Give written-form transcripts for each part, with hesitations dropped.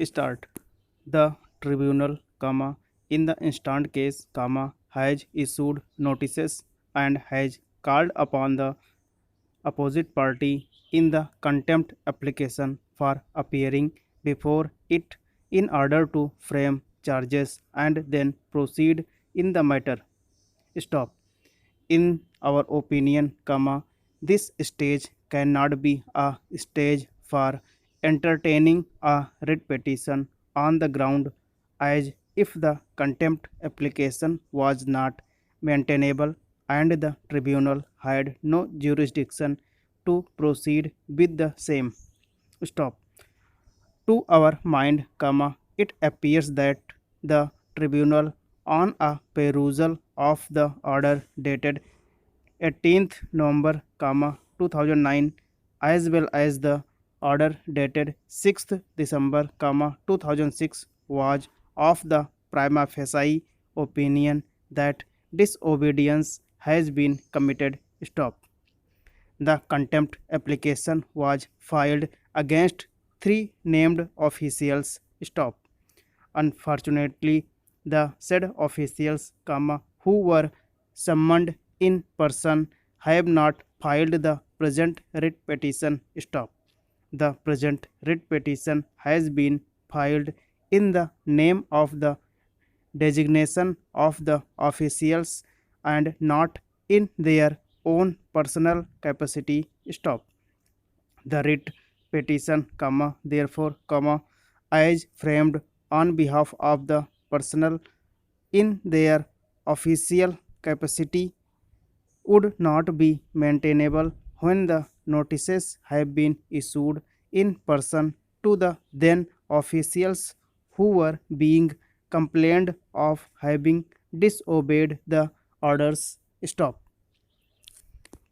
Start. The tribunal, in the instant case, has issued notices and has called upon the opposite party in the contempt application for appearing before it in order to frame charges and then proceed in the matter. Stop. In our opinion, this stage cannot be a stage for entertaining a writ petition on the ground as if the contempt application was not maintainable and the tribunal had no jurisdiction to proceed with the same. Stop. To our mind, it appears that the tribunal, on a perusal of the order dated 18th November, 2009, as well as the order dated 6th December, 2006, was of the prima facie opinion that disobedience has been committed. Stop. The contempt application was filed against three named officials. Stop. Unfortunately, the said officials, who were summoned in person, have not filed the present writ petition. Stop. The present writ petition has been filed in the name of the designation of the officials and not in their own personal capacity. Stop. The writ petition, therefore, as framed on behalf of the personnel in their official capacity would not be maintainable when the notices have been issued in person to the then officials who were being complained of having disobeyed the orders. Stop.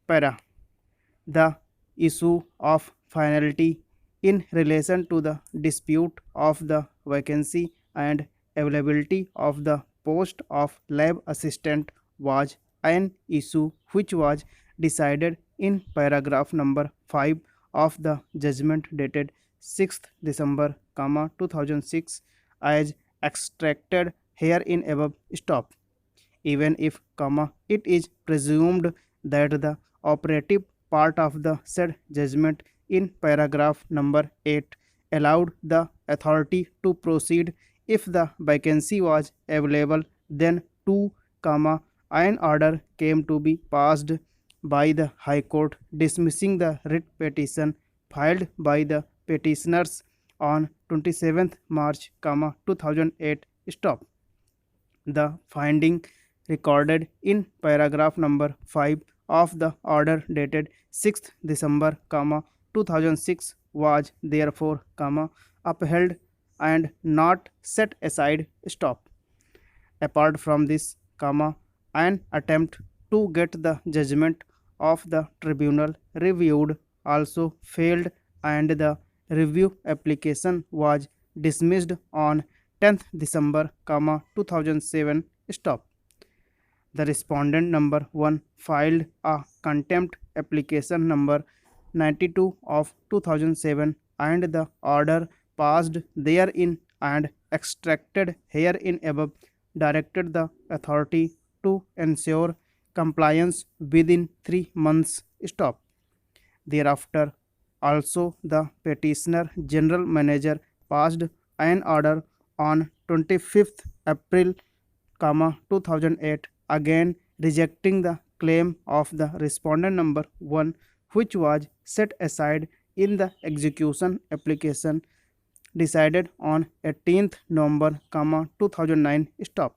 Para. The issue of finality in relation to the dispute of the vacancy and availability of the post of lab assistant was an issue which was decided in paragraph number 5 of the judgment dated 6th December, 2006 as extracted herein above. Stop. Even if, it is presumed that the operative part of the said judgment in paragraph number 8 allowed the authority to proceed if the vacancy was available, then 2, an order came to be passed by the High Court dismissing the writ petition filed by the petitioners on 27th March, 2008. Stop. The finding recorded in paragraph number 5 of the order dated 6th December, 2006 was therefore, upheld and not set aside. Stop. Apart from this, an attempt to get the judgment of the tribunal reviewed also failed and the review application was dismissed on 10th December, 2007. Stop. The respondent number 1 filed a contempt application number 92 of 2007 and the order passed therein and extracted herein above directed the authority to ensure compliance within 3 months. Stop. Thereafter, also the petitioner general manager passed an order on 25th April, 2008 again rejecting the claim of the respondent number 1 which was set aside in the execution application decided on 18th November, 2009. Stop.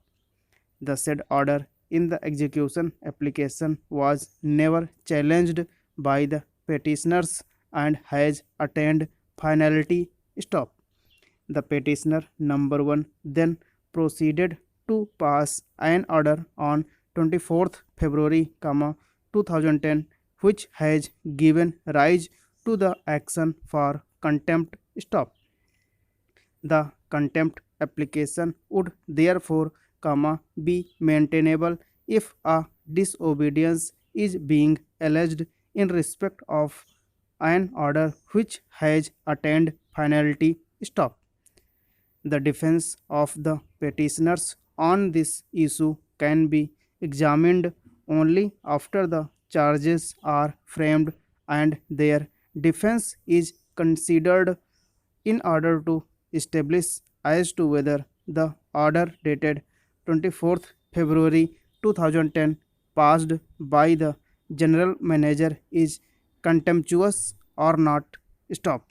The said order in the execution application was never challenged by the petitioners and has attained finality. Stop. The petitioner number 1 then proceeded to pass an order on 24th February, 2010 which has given rise to the action for contempt. Stop. The contempt application would therefore, be maintainable if a disobedience is being alleged in respect of an order which has attained finality. Stop. The defense of the petitioners on this issue can be examined only after the charges are framed and their defense is considered in order to establish as to whether the order dated 24th February 2010 passed by the general manager is contemptuous or not. Stop.